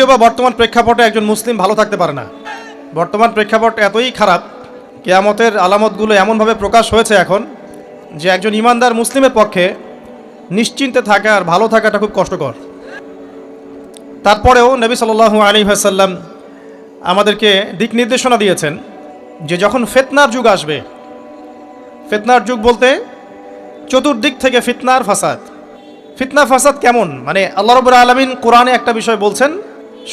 যদিও বা বর্তমান প্রেক্ষাপটে একজন মুসলিম ভালো থাকতে পারে না। বর্তমান প্রেক্ষাপট এতই খারাপ, কিয়ামতের আলামতগুলো এমনভাবে প্রকাশ হয়েছে এখন যে একজন ইমানদার মুসলিমের পক্ষে নিশ্চিন্তে থাকা আর ভালো থাকাটা খুব কষ্টকর। তারপরেও নবী সাল্লাল্লাহু আলাইহি ওয়াসাল্লাম আমাদেরকে দিক নির্দেশনা দিয়েছেন যে যখন ফিতনার যুগ আসবে, ফিতনার যুগ বলতে চতুর্দিক থেকে ফিতনার ফাসাদ। ফিতনা ফাসাদ কেমন? মানে আল্লাহ রাব্বুল আলামিন কোরআনে একটা বিষয় বলছেন,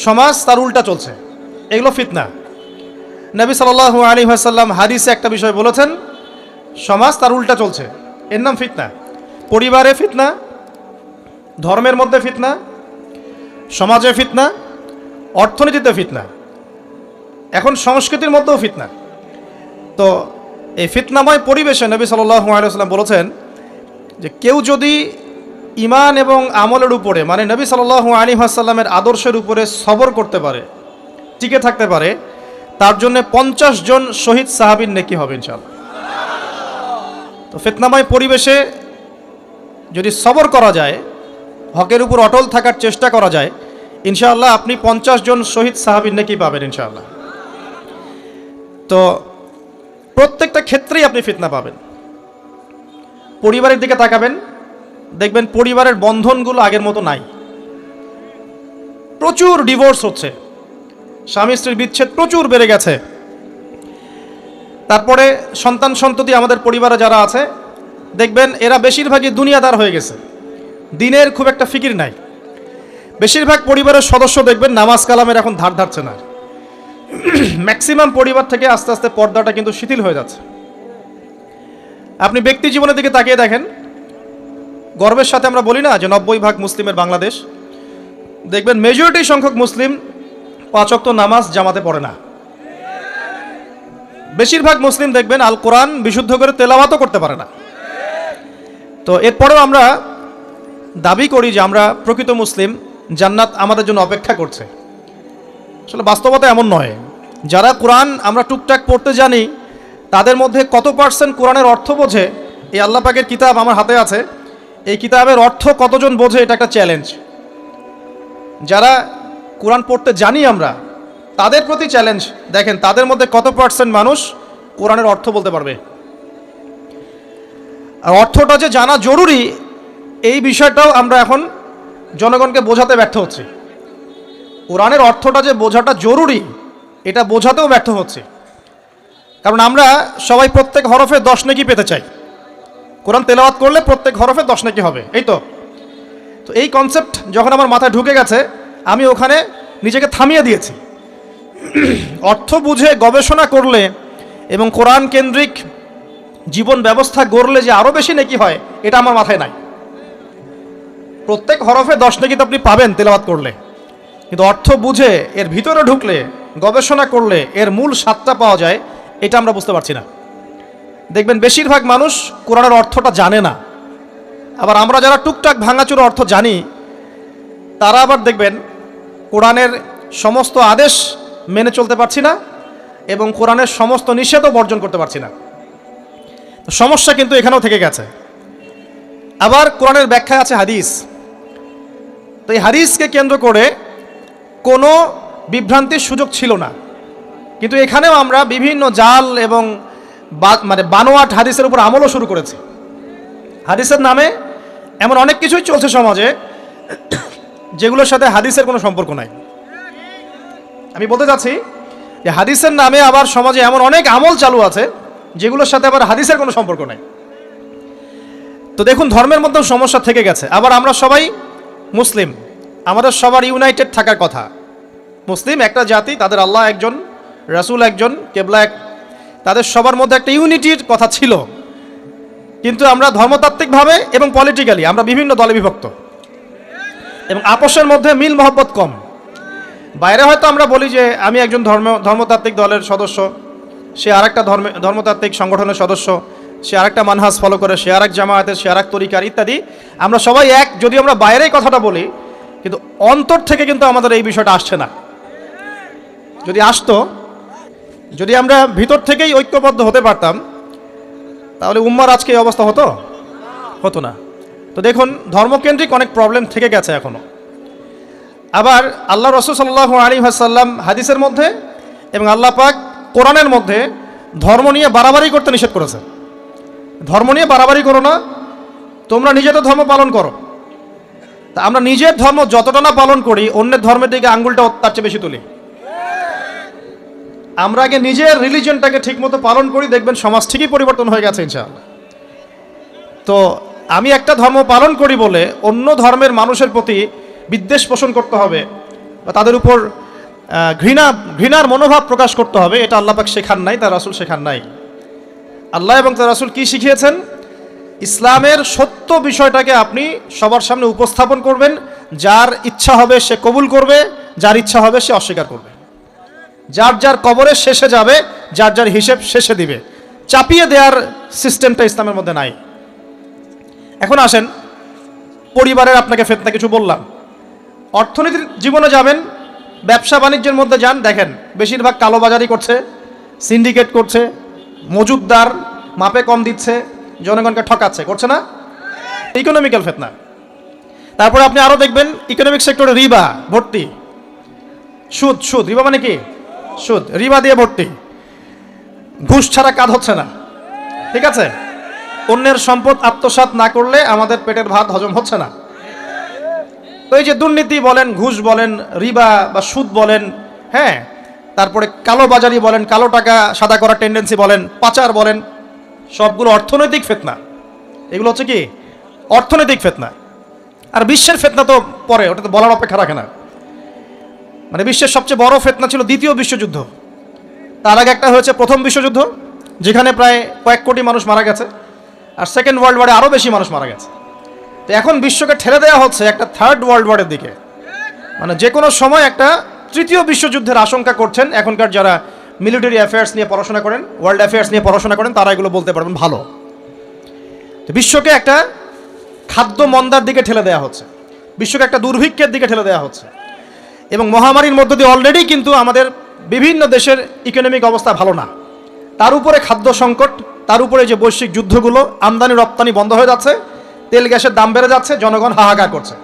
সমাজ তার উল্টা চলছে, এগুলো ফিতনা। নবী সাল্লাল্লাহু আলাইহি ওয়াসাল্লাম হাদিসে একটা বিষয় বলেছেন, সমাজ তার উল্টা চলছে, এর নাম ফিতনা। পরিবারে ফিতনা, ধর্মের মধ্যে ফিতনা, সমাজে ফিতনা, অর্থনীতিতে ফিতনা, এখন সংস্কৃতির মধ্যেও ফিতনা। তো এই ফিতনাময় পরিবেশে নবী সাল্লাল্লাহু আলাইহি ওয়াসাল্লাম বলেছেন যে কেউ যদি ঈমান এবং আমলের উপরে, মানে নবী সাল্লাল্লাহু আলাইহি ওয়াসাল্লামের আদর্শের উপরে সবর করতে পারে, টিকে থাকতে পারে, তার জন্য 50 জন শহীদ সাহাবীর নেকি হবে ইনশাআল্লাহ। তো ফিতনাময় পরিবেশে যদি সবর করা যায়, হকের উপর অটল থাকার চেষ্টা করা যায়, ইনশাআল্লাহ আপনি 50 জন শহীদ সাহাবীর নেকি পাবেন ইনশাআল্লাহ। তো প্রত্যেকটা ক্ষেত্রেই আপনি ফিতনা পাবেন। পরিবারের দিকে তাকাবেন, দেখবেন পরিবারের বন্ধনগুলো আগের মতো নাই, প্রচুর ডিভোর্স হচ্ছে, স্বামী স্ত্রীর বিচ্ছেদ প্রচুর বেড়ে গেছে। তারপরে সন্তান সন্ততি আমাদের পরিবারে যারা আছে, দেখবেন এরা বেশিরভাগই দুনিয়াদার হয়ে গেছে, দিনের খুব একটা ফিকির নাই। বেশিরভাগ পরিবারের সদস্য দেখবেন নামাজ কালামের এখন ধার ধারছে না। ম্যাক্সিমাম পরিবার থেকে আস্তে আস্তে পর্দাটা কিন্তু শিথিল হয়ে যাচ্ছে। আপনি ব্যক্তি জীবনের দিকে তাকিয়ে দেখেন, গর্বের সাথে আমরা বলি না যে 90% মুসলিমের বাংলাদেশ, দেখবেন মেজরিটি সংখ্যক মুসলিম 5 ওয়াক্ত নামাজ জামাতে পড়ে না। বেশিরভাগ মুসলিম দেখবেন আল কোরআন বিশুদ্ধ করে তেলাওয়াতও করতে পারে না। তো এরপরেও আমরা দাবি করি যে আমরা প্রকৃত মুসলিম, জান্নাত আমাদের জন্য অপেক্ষা করছে। আসলে বাস্তবতা এমন নয়। যারা কোরআন আমরা টুকটাক পড়তে জানি, তাদের মধ্যে কত পার্সেন্ট কোরআনের অর্থ বোঝে? এই আল্লাহ পাকের কিতাব আমার হাতে আছে, এই কিতাবের অর্থ কতজন বোঝে? এটা একটা চ্যালেঞ্জ। যারা কোরআন পড়তে জানি আমরা, তাদের প্রতি চ্যালেঞ্জ, দেখেন তাদের মধ্যে কত পার্সেন্ট মানুষ কোরআনের অর্থ বলতে পারবে। আর অর্থটা যে জানা জরুরি, এই বিষয়টাও আমরা এখন জনগণকে বোঝাতে ব্যর্থ হচ্ছি। কোরআনের অর্থটা যে বোঝাটা জরুরি, এটা বোঝাতেও ব্যর্থ হচ্ছে। কারণ আমরা সবাই প্রত্যেক হরফে 10 নেকি পেতে চাই। কোরআন তেলাওয়াত করলে প্রত্যেক হরফে 10 নেকি হবে, এই তো। তো এই কনসেপ্ট যখন আমার মাথায় ঢুকে গেছে, আমি ওখানে নিজেকে থামিয়ে দিয়েছি। অর্থ বুঝে গবেষণা করলে এবং কোরআন কেন্দ্রিক জীবন ব্যবস্থা গড়লে যে আরও বেশি নেকি হয়, এটা আমার মাথায় নাই। প্রত্যেক হরফে 10 নেকি তো আপনি পাবেন তেলাওয়াত করলে, কিন্তু অর্থ বুঝে এর ভিতরে ঢুকলে, গবেষণা করলে এর মূল স্বাদটা পাওয়া যায়, এটা আমরা বুঝতে পারছি না। দেখবেন বেশিরভাগ মানুষ কোরআনের অর্থটা জানে না। আবার আমরা যারা টুকটাক ভাঙাচুরো অর্থ জানি, তারা আবার দেখবেন কোরআনের সমস্ত আদেশ মেনে চলতে পারছি না এবং কোরআনের সমস্ত নিষেধও বর্জন করতে পারছি না। তো সমস্যা কিন্তু এখানেও থেকে গেছে। আবার কোরআনের ব্যাখ্যায় আছে হাদিস। তো এই হাদিসকে কেন্দ্র করে কোনো বিভ্রান্তির সুযোগ ছিল না, কিন্তু এখানেও আমরা বিভিন্ন জাল এবং মানে বানোয়াট হাদিসের উপর আমলও শুরু করেছি। হাদিসের নামে এমন অনেক কিছুই চলছে সমাজে, যেগুলোর সাথে হাদিসের কোনো সম্পর্ক নাই। আমি বলতে চাচ্ছি যে হাদিসের নামে আবার সমাজে এমন অনেক আমল চালু আছে, যেগুলোর সাথে আবার হাদিসের কোনো সম্পর্ক নাই। তো দেখুন, ধর্মের মধ্যেও সমস্যা থেকে গেছে। আবার আমরা সবাই মুসলিম, আমাদের সবার ইউনাইটেড থাকার কথা। মুসলিম একটা জাতি, তাদের আল্লাহ একজন, রাসূল একজন, কেবলা এক, তাদের সবার মধ্যে একটা ইউনিটির কথা ছিল। কিন্তু আমরা ধর্মতাত্ত্বিকভাবে এবং পলিটিক্যালি আমরা বিভিন্ন দলে বিভক্ত এবং আপোষের মধ্যে মিল মহব্বত কম। বাইরে হয়তো আমরা বলি যে আমি একজন ধর্মতাত্ত্বিক দলের সদস্য, সে আরেকটা ধর্মতাত্ত্বিক সংগঠনের সদস্য, সে আরেকটা মানহাজ ফলো করে, সে আরেক জামায়াতের, সে আরেক তরিকার ইত্যাদি। আমরা সবাই এক, যদি আমরা বাইরেই কথাটা বলি, কিন্তু অন্তর থেকে কিন্তু আমাদের এই বিষয়টা আসছে না। যদি আসতো, যদি আমরা ভিতর থেকেই ঐক্যবদ্ধ হতে পারতাম, তাহলে উম্মার আজকে এই অবস্থা হতো না। তো দেখুন, ধর্মকেন্দ্রিক অনেক প্রবলেম থেকে গেছে এখনো। আবার আল্লাহ রাসূল সাল্লাল্লাহু আলাইহি ওয়াসাল্লাম হাদিসের মধ্যে এবং আল্লাহ পাক কোরআনের মধ্যে ধর্ম নিয়ে বাড়াবাড়ি করতে নিষেধ করেছে। ধর্ম নিয়ে বাড়াবাড়ি করো না, তোমরা নিজেদের ধর্ম পালন করো। তা আমরা নিজের ধর্ম যতটা না পালন করি, অন্যের ধর্মের দিকে আঙ্গুলটা তার চেয়ে বেশি তুলি। আমরা আগে নিজের রিলিজনটাকে ঠিকমতো পালন করি, দেখবেন সমাজ ঠিকই পরিবর্তন হয়ে গেছে ইনশাআল্লাহ। তো আমি একটা ধর্ম পালন করি বলে অন্য ধর্মের মানুষের প্রতি বিদ্বেষ পোষণ করতে হবে বা তাদের উপর ঘৃণার মনোভাব প্রকাশ করতে হবে, এটা আল্লাহ পাক শেখান নাই, তার রাসূল শেখান নাই। আল্লাহ এবং তার রাসূল কি শিখিয়েছেন? ইসলামের সত্য বিষয়টাকে আপনি সবার সামনে উপস্থাপন করবেন, যার ইচ্ছা হবে সে কবুল করবে, যার ইচ্ছা হবে সে অস্বীকার করবে। যার যার কবরের শেষে যাবে, যার যার হিসেব শেষে দিবে। চাপিয়ে দেওয়ার সিস্টেমটা ইসলামের মধ্যে নাই। এখন আসেন, পরিবারের আপনাকে ফিতনা কিছু বললাম। অর্থনীতির জীবনে যাবেন, ব্যবসা বাণিজ্যের মধ্যে যান, দেখেন বেশিরভাগ কালোবাজারি করছে, সিন্ডিকেট করছে, মজুদদার মাপে কম দিচ্ছে, জনগণকে ঠকাচ্ছে, করছে না? ইকোনমিক্যাল ফিতনা। তারপরে আপনি আরও দেখবেন ইকোনমিক সেক্টরে রিবা ভর্তি, সুদ। রিবা মানে কি? সুদ, রিবা দিয়ে ভর্তি। ঘুষ ছাড়া কাজ হচ্ছে না, ঠিক আছে? অন্যের সম্পদ আত্মসাৎ না করলে আমাদের পেটের ভাত হজম হচ্ছে না। তো এই যে দুর্নীতি বলেন, ঘুষ বলেন, রিবা বা সুদ বলেন, হ্যাঁ, তারপরে কালোবাজারি বলেন, কালো টাকা সাদা করার টেন্ডেন্সি বলেন, পাচার বলেন, সবগুলো অর্থনৈতিক ফিতনা। এগুলো হচ্ছে কি? অর্থনৈতিক ফিতনা। আর বিশ্বের ফিতনা তো পরে, ওটা তো বলার অপেক্ষা রাখে না। মানে বিশ্বের সবচেয়ে বড় ফিতনা ছিল দ্বিতীয় বিশ্বযুদ্ধ। তার আগে একটা হয়েছে প্রথম বিশ্বযুদ্ধ, যেখানে প্রায় কয়েক কোটি মানুষ মারা গেছে। আর সেকেন্ড ওয়ার্ল্ড ওয়ারে আরও বেশি মানুষ মারা গেছে। তো এখন বিশ্বকে ঠেলে দেওয়া হচ্ছে একটা থার্ড ওয়ার্ল্ড ওয়ারের দিকে। মানে যে কোনো সময় একটা তৃতীয় বিশ্বযুদ্ধের আশঙ্কা করছেন এখনকার যারা মিলিটারি অ্যাফেয়ার্স নিয়ে পড়াশোনা করেন, ওয়ার্ল্ড অ্যাফেয়ার্স নিয়ে পড়াশোনা করেন, তারা এগুলো বলতে পারবেন ভালো। তো বিশ্বকে একটা খাদ্য মন্দার দিকে ঠেলে দেওয়া হচ্ছে, বিশ্বকে একটা দুর্ভিক্ষের দিকে ঠেলে দেওয়া হচ্ছে। এবং মহামারীর মধ্য দিয়ে অলরেডি কিন্তু আমাদের বিভিন্ন দেশের ইকোনমিক অবস্থা ভালো না। তার উপরে খাদ্য সংকট, তার উপরে যে বৈশ্বিক যুদ্ধগুলো, আমদানি রপ্তানি বন্ধ হয়ে যাচ্ছে, তেল গ্যাসের দাম বেড়ে যাচ্ছে, জনগণ হাহাকার করছে।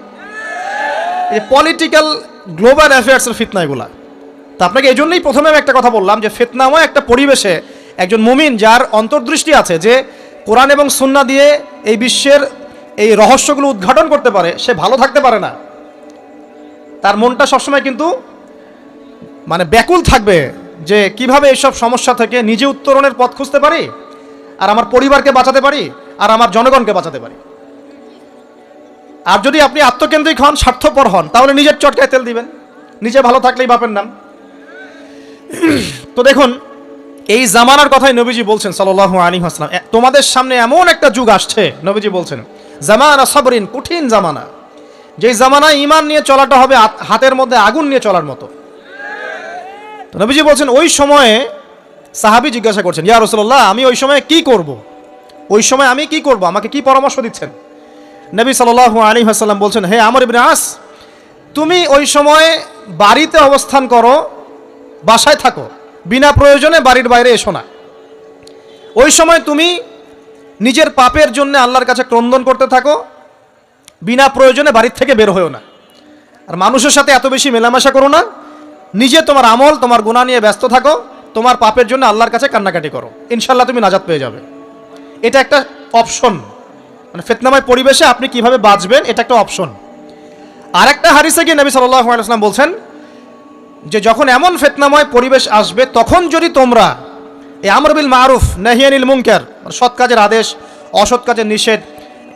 এই পলিটিক্যাল গ্লোবাল অ্যাফেয়ার্সের ফিতনা এগুলা। তা আপনাকে এই জন্যই প্রথমে আমি একটা কথা বললাম যে ফিতনাময় একটা পরিবেশে একজন মুমিন যার অন্তর্দৃষ্টি আছে, যে কোরআন এবং সুন্নাহ দিয়ে এই বিশ্বের এই রহস্যগুলো উদ্ঘাটন করতে পারে, সে ভালো থাকতে পারে না। তার মনটা সবসময় কিন্তু মানে ব্যাকুল থাকবে যে কিভাবে এইসব সমস্যা থেকে নিজে উত্তরণের পথ খুঁজতে পারি, আর আমার পরিবারকে বাঁচাতে পারি, আর আমার জনগণকে বাঁচাতে পারি। আর যদি আপনি আত্মকেন্দ্রিক হন, স্বার্থপর হন, তাহলে নিজের চটকায় তেল দিবেন, নিজে ভালো থাকলেই বাপের নাম। তো দেখুন, এই জামানার কথাই নবীজি বলছেন সাল্লাল্লাহু আলাইহি ওয়াসাল্লাম, তোমাদের সামনে এমন একটা যুগ আসছে, নবীজি বলছেন জামানা সাবরিন, কঠিন জামানা। যেই জামানায় ঈমান নিয়ে চলাটা হবে হাতের মধ্যে আগুন নিয়ে চলার মতো। তো নবীজি বলছেন ওই সময়ে সাহাবী জিজ্ঞাসা করছেন, ইয়া রাসূলুল্লাহ, আমি ওই সময়ে কি করব? ওই সময় আমি কি করব? আমাকে কি পরামর্শ দিচ্ছেন? নবী সাল্লাল্লাহু আলাইহি ওয়াসাল্লাম বলছেন, হে আমর ইবনে আস, তুমি ওই সময় বাড়িতে অবস্থান করো, বাসায় থাকো, বিনা প্রয়োজনে বাড়ির বাইরে এসো না। ওই সময় তুমি নিজের পাপের জন্য আল্লাহর কাছে ক্রন্দন করতে থাকো, বিনা প্রয়োজনে বাড়ির থেকে বের হয়েও না। আর মানুষের সাথে এত বেশি মেলামেশা করো না, নিজে তোমার আমল, তোমার গুনাহ নিয়ে ব্যস্ত থাকো, তোমার পাপের জন্য আল্লাহর কাছে কান্নাকাটি করো, ইনশাল্লাহ তুমি নাজাত পেয়ে যাবে। এটা একটা অপশন, মানে ফিতনাময় পরিবেশে আপনি কিভাবে বাঁচবেন, এটা একটা অপশন। আর একটা হাদিসে গিয়ে নবী সাল্লাল্লাহু আলাইহি ওয়াসাল্লাম বলছেন যে যখন এমন ফিতনাময় পরিবেশ আসবে, তখন যদি তোমরা এই আমর বিল মারুফ নাহি আনিল মুনকার, সৎ কাজের আদেশ, অসৎ কাজের নিষেধ,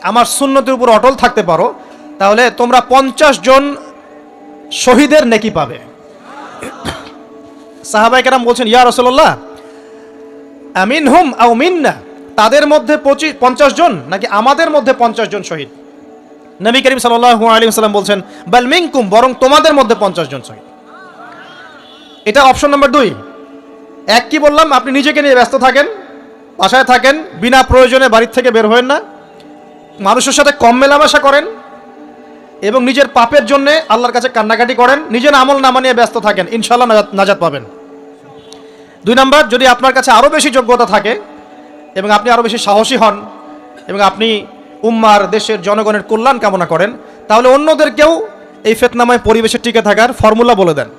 আমার সুন্নতের উপর অটল থাকতে পারো, তাহলে তোমরা 50 জন শহীদের নেকি পাবে। সাহাবায়ে কেরাম বলছেন, ইয়া রাসূলুল্লাহ, আমিনহুম আও মিন্না, তাদের মধ্যে 50 জন নাকি আমাদের মধ্যে 50 জন শহীদ? নবী করিম সাল্লাল্লাহু আলাইহি ওয়াসাল্লাম বলছেন, বাল মিনকুম, বরং তোমাদের মধ্যে 50 জন শহীদ। এটা অপশন নাম্বার 2। এক কি বললাম, আপনি নিজেকে নিয়ে ব্যস্ত থাকেন, বাসায় থাকেন, বিনা প্রয়োজনে বাড়ির থেকে বের হবেন না, মানুষের সাথে কম মেলামেশা করেন এবং নিজের পাপের জন্য আল্লাহর কাছে কান্নাকাটি করেন, নিজের আমল নামা নিয়ে ব্যস্ত থাকেন, ইনশাআল্লাহ নাজাত পাবেন। 2 নাম্বার, যদি আপনার কাছে আরও বেশি যোগ্যতা থাকে এবং আপনি আরও বেশি সাহসী হন এবং আপনি উম্মার, দেশের জনগণের কল্যাণ কামনা করেন, তাহলে অন্যদেরকেও এই ফিতনাময় পরিবেশে টিকে থাকার ফর্মুলা বলে দেন।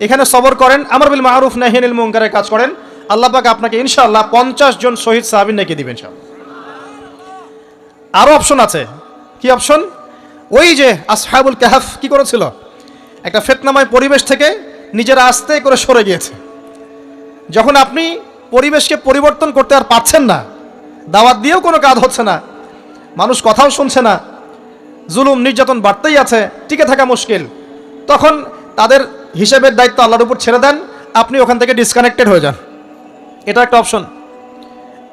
এখানে সবর করেন, আমর বিল মারুফ নাহি আনিল মুনকারের কাজ করেন, আল্লাহ পাক আপনাকে ইনশাআল্লাহ 50 জন শহীদ সাহাবীর নেকি দিবেন ইনশাআল্লাহ। আরও অপশন আছে। কি অপশন? ওই যে আসহাবুল কাহফ কি করেছিল, একটা ফিতনাময় পরিবেশ থেকে নিজেরা আস্তে করে সরে গিয়েছে। যখন আপনি পরিবেশকে পরিবর্তন করতে আর পারছেন না, দাওয়াত দিয়েও কোনো কাজ হচ্ছে না, মানুষ কথাও শুনছে না, জুলুম নির্যাতন বাড়তেই আছে, টিকে থাকা মুশকিল, তখন তাদের হিসেবের দায়িত্ব আল্লাহর উপর ছেড়ে দেন, আপনি ওখান থেকে ডিসকানেক্টেড হয়ে যান। এটা একটা অপশন।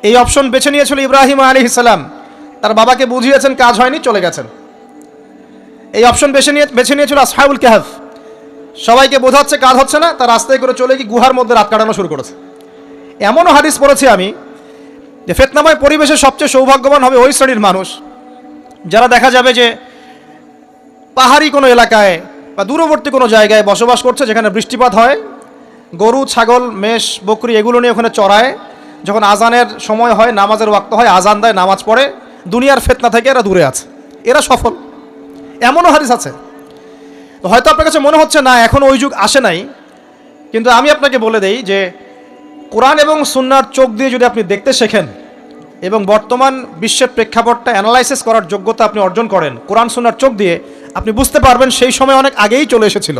এই অপশন বেছে নিয়েছিল ইব্রাহিম আলাইহিস সালাম, তার বাবাকে বুঝিয়েছেন, কাজ হয়নি, চলে গেছেন। এই অপশন বেছে নিয়েছিল আসহাবুল কাহফ, সবাইকে বোঝাচ্ছে কাজ হচ্ছে না, তার রাস্তায় করে চলে গিয়ে গুহার মধ্যে রাত কাটানো শুরু করেছে। এমনও হাদিস পড়েছি আমি যে ফিতনাময় পরিবেশে সবচেয়ে সৌভাগ্যবান হবে ওই শ্রেণীর মানুষ যারা দেখা যাবে যে পাহাড়ি কোনো এলাকায় বা দূরবর্তী কোনো জায়গায় বসবাস করছে, যেখানে বৃষ্টিপাত হয়, গরু ছাগল মেষ বকরি এগুলো নিয়ে ওখানে চড়ায়, যখন আজানের সময় হয়, নামাজের ওয়াক্ত হয়, আজান দেয়, নামাজ পড়ে, দুনিয়ার ফিতনা থেকে এরা দূরে আছে, এরা সফল। এমনও হাদিস আছে। তো হয়তো আপনার কাছে মনে হচ্ছে না এখন ওই যুগ আসে নাই, কিন্তু আমি আপনাকে বলে দেই যে কোরআন এবং সুন্নাহর চোখ দিয়ে যদি আপনি দেখতে শেখেন এবং বর্তমান বিশ্বের প্রেক্ষাপটটা অ্যানালাইসিস করার যোগ্যতা আপনি অর্জন করেন কোরআন সুন্নাহর চোখ দিয়ে, আপনি বুঝতে পারবেন সেই সময় অনেক আগেই চলে এসেছিল।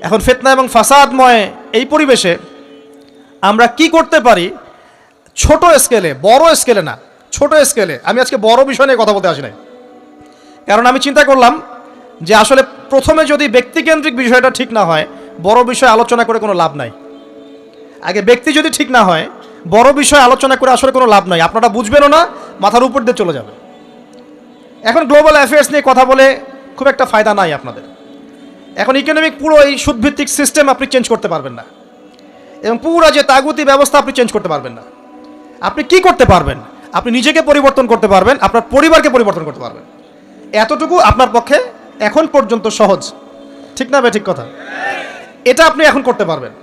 এখন ফিতনা এবং ফাসাদময় এই পরিবেশে আমরা কি করতে পারি, ছোট স্কেলে, বড় স্কেলে না, ছোট স্কেলে। আমি আজকে বড় বিষয় নিয়ে কথা বলতে আসি নাই, কারণ আমি চিন্তা করলাম যে আসলে প্রথমে যদি ব্যক্তিকেন্দ্রিক বিষয়টা ঠিক না হয়, বড় বিষয় আলোচনা করে কোনো লাভ নাই। আগে ব্যক্তি যদি ঠিক না হয়, বড় বিষয় আলোচনা করে আসলে কোনো লাভ নাই, আপনারা বুঝবেনও না, মাথার উপর দিয়ে চলে যাবে। এখন গ্লোবাল অ্যাফেয়ার্স নিয়ে কথা বলে খুব একটা ফায়দা নাই আপনাদের। এখন ইকোনমিক পুরো এই সুদভিত্তিক সিস্টেম আপনি চেঞ্জ করতে পারবেন না, এবং পুরো যে তাগুতি ব্যবস্থা আপনি চেঞ্জ করতে পারবেন না। আপনি কি করতে পারবেন? আপনি নিজেকে পরিবর্তন করতে পারবেন, আপনার পরিবারকে পরিবর্তন করতে পারবেন। এতটুকু আপনার পক্ষে এখন পর্যন্ত সহজ, ঠিক না? ঠিক কথা। এটা আপনি এখন করতে পারবেন।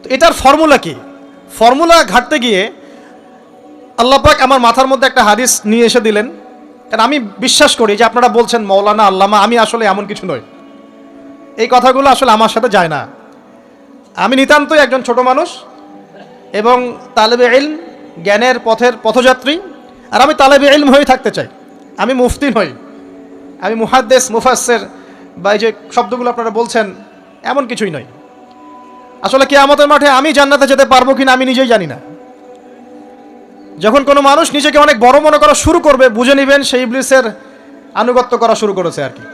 তো এটার ফর্মুলা কি? ফর্মুলা ঘাটতে গিয়ে আল্লাহ পাক আমার মাথার মধ্যে একটা হাদিস নিয়ে এসে দিলেন। কারণ আমি বিশ্বাস করি যে আপনারা বলছেন মৌলানা আল্লামা, আমি আসলে এমন কিছু নই, এই কথাগুলো আসলে আমার সাথে যায় না। আমি নিতান্তই একজন ছোট মানুষ এবং তালেবে ইলম, জ্ঞানের পথের পথযাত্রী। আর আমি তালেবে ইলম হয়ে থাকতে চাই, আমি মুফতি নই, আমি মুহাদ্দিস মুফাসসির বা এই যে শব্দগুলো আপনারা বলছেন এমন কিছুই নয়। আসলে কিয়ামতের মাঠে আমি জান্নাতে যেতে পারবো কিনা আমি নিজেই জানি না। যখন কোনো মানুষ নিজেকে অনেক বড় মনে করা শুরু করবে, বুঝে নেবেন সেই ইবলিসের আনুগত্য করা শুরু করেছে আর কি।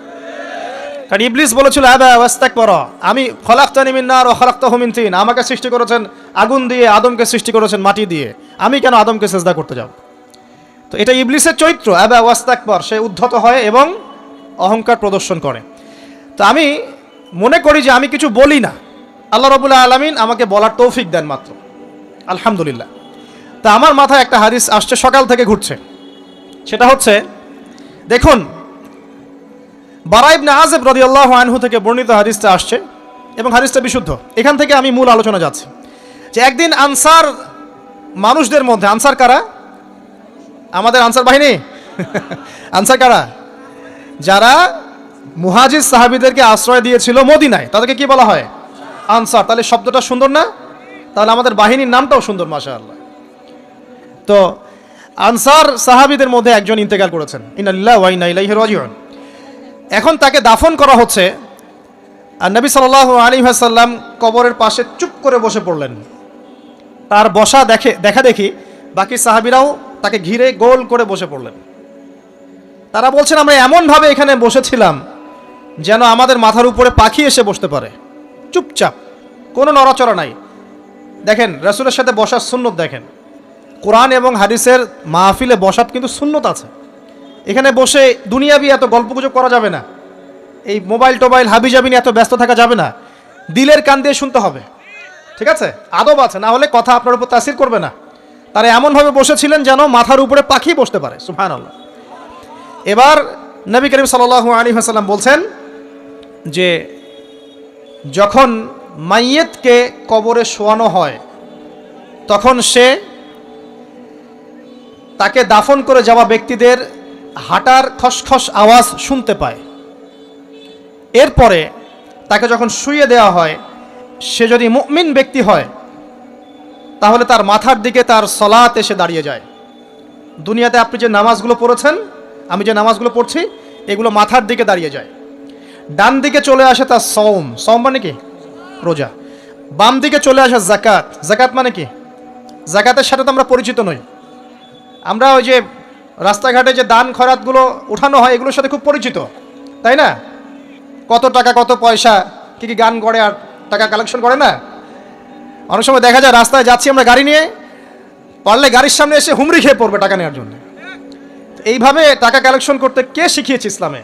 কারণ ইবলিস বলেছিল আবা ওয়াস্তাকবারা, আমি খলাকতানি মিন নার ওয়া খলাকতাহু মিন তিন, আমাকে সৃষ্টি করেছেন আগুন দিয়ে, আদমকে সৃষ্টি করেছেন মাটি দিয়ে, আমি কেন আদমকে সিজদা করতে যাব? তো এটা ইবলিসের চরিত্র, আবা ওয়াস্তাকবার, সে উদ্ধত হয় এবং অহংকার প্রদর্শন করে। তো আমি মনে করি যে আমি কিছু বলি না, আল্লাহ রাব্বুল আলামিন আমাকে বলার তৌফিক দেন মাত্র, আলহামদুলিল্লাহ। তা আমার মাথায় একটা হাদিস আসছে, সকাল থেকে ঘুরছে। সেটা হচ্ছে, দেখুন বারা ইবনে আযিব রাদিয়াল্লাহু আনহু থেকে বর্ণিত হাদিসটা আসছে এবং হাদিসটা বিশুদ্ধ। এখান থেকে আমি মূল আলোচনা যাচ্ছি যে একদিন আনসার মানুষদের মধ্যে, আনসার কারা? আমাদের আনসার বাহিনী আনসার কারা? যারা মুহাজির সাহাবীদেরকে আশ্রয় দিয়েছিল মদিনায়, তাদেরকে কি বলা হয়? আনসার। তাহলে শব্দটা সুন্দর না? তাহলে আমাদের বাহিনীর নামটাও সুন্দর, মাশাআল্লাহ। তো আনসার সাহাবীদের মধ্যে একজন ইন্তেকাল করেছেন, ইন্না লিল্লাহি ওয়া ইন্না ইলাইহি রাজিউন। এখন তাকে দাফন করা হচ্ছে, আর নবী সাল্লাল্লাহু আলাইহি ওয়াসাল্লাম কবরের পাশে চুপ করে বসে পড়লেন। তার বসা দেখা দেখি বাকি সাহাবীরাও তাকে ঘিরে গোল করে বসে পড়লেন। তারা বলছেন আমরা এমনভাবে এখানে বসেছিলাম যেন আমাদের মাথার উপরে পাখি এসে বসতে পারে, চুপচাপ, কোনো নড়াচড়া নাই। দেখেন রাসূলের সাথে বসার সুন্নত, দেখেন কোরআন এবং হাদিসের মাহফিলে বসার কিন্তু সুন্নত আছে। এখানে বসে দুনিয়াবি এত গল্পগুজব করা যাবে না, এই মোবাইল টোবাইল হাবিজাবি নিয়ে এত ব্যস্ত থাকা যাবে না, দিলের কান দিয়ে শুনতে হবে, ঠিক আছে? আদব আছে, না হলে কথা আপনার উপর তাসির করবে না। তারা এমনভাবে বসেছিলেন যেন মাথার উপরে পাখি বসতে পারে, সুবহানাল্লাহ। এবার নবী করিম সাল্লাল্লাহু আলাইহি ওয়াসাল্লাম বলছেন যে যখন মাইয়েতকে কবরে শোয়ানো হয় তখন সে তাকে দাফন করে যাওয়া ব্যক্তিদের হাঁটার খসখস আওয়াজ শুনতে পায়। এরপরে তাকে যখন শুইয়ে দেওয়া হয়, সে যদি মুমিন ব্যক্তি হয় তাহলে তার মাথার দিকে তার সলাত এসে দাঁড়িয়ে যায়। দুনিয়াতে আপনি যে নামাজগুলো পড়েছেন, আমি যে নামাজগুলো পড়ছি, এগুলো মাথার দিকে দাঁড়িয়ে যায়। ডান দিকে চলে আসে তার সওম, সওম মানে কি? রোজা। বাম দিকে চলে আসে যাকাত, যাকাত মানে কি? যাকাতের সাথে তো আমরা পরিচিত নই। আমরা ওই যে রাস্তাঘাটে যে দান খয়রাতগুলো উঠানো হয় এগুলোর সাথে খুব পরিচিত, তাই না? কত টাকা, কত পয়সা, কি কি গান করে আর টাকা কালেকশন করে না? অনেক সময় দেখা যায় রাস্তায় যাচ্ছি আমরা গাড়ি নিয়ে, পারলে গাড়ির সামনে এসে হুমড়ি খেয়ে পড়বে টাকা নেওয়ার জন্য। এইভাবে টাকা কালেকশন করতে কে শিখিয়েছে ইসলামে?